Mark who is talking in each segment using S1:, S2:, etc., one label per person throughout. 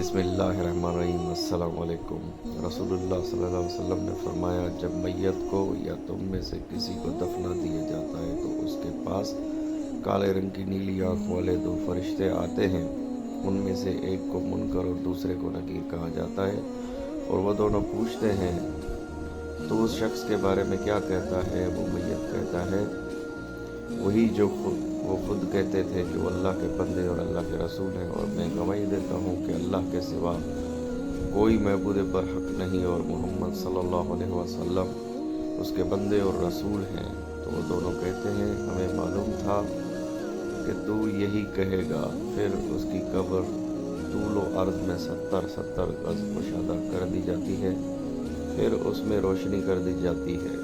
S1: बिस्मिल्लाहिर्रहमानिर्रहीम। अस्सलाम वालेकुम। रसूलुल्लाह सल्लल्लाहु अलैहि वसल्लम ने फरमाया, जब मैयत को या तुम में से किसी को दफना दिया जाता है तो उसके पास काले रंग की नीली आँख वाले दो फरिश्ते आते हैं। उनमें से एक को मुनकर और दूसरे को नकीर कहा जाता है, और वो दोनों पूछते हैं, तो उस शख्स के बारे में क्या कहता है? वो मैयत कहता है, वही जो वो खुद कहते थे कि वो अल्लाह के बंदे और अल्लाह के रसूल हैं, और मैं गवाही देता हूँ कि अल्लाह के सिवा कोई महबूद बरहक नहीं और मोहम्मद सल्लल्लाहु अलैहि वसल्लम उसके बंदे और रसूल हैं। तो वो दोनों कहते हैं, हमें मालूम था कि तू यही कहेगा। फिर उसकी कब्र तूल व अर्ज़ में 70 गज कुशादा कर दी जाती है, फिर उसमें रोशनी कर दी जाती है,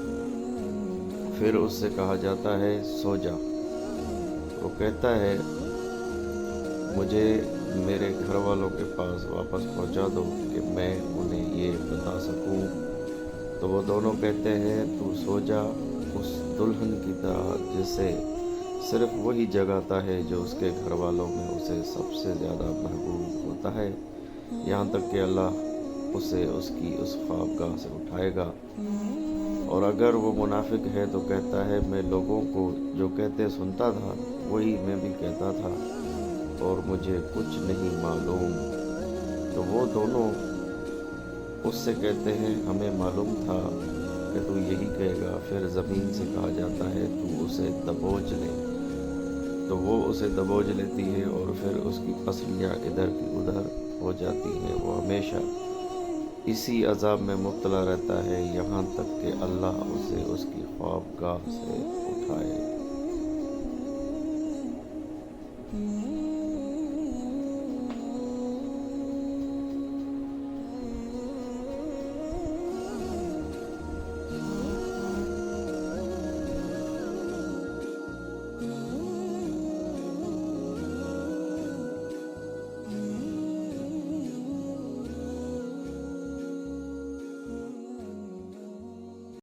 S1: फिर उससे कहा जाता है, सो जा। वो कहता है, मुझे मेरे घर वालों के पास वापस पहुंचा दो कि मैं उन्हें ये बता सकूं। तो वो दोनों कहते हैं, तू सो जा उस दुल्हन की तरह जिसे सिर्फ वही जगाता है जो उसके घर वालों में उसे सबसे ज़्यादा महबूब होता है, यहाँ तक कि अल्लाह उसे उसकी उस ख्वाबगाह से उठाएगा। और अगर वो मुनाफिक है तो कहता है, मैं लोगों को जो कहते सुनता था वही मैं भी कहता था, और मुझे कुछ नहीं मालूम। तो वो दोनों उससे कहते हैं, हमें मालूम था कि तू यही कहेगा। फिर ज़मीन से कहा जाता है, तू उसे दबोच ले। तो वो उसे दबोच लेती है, और फिर उसकी पसलियाँ इधर की उधर हो जाती हैं। वो हमेशा इसी अज़ाब में मुब्तला रहता है, यहाँ तक कि अल्लाह उसे उसकी ख्वाबगाह से उठाए।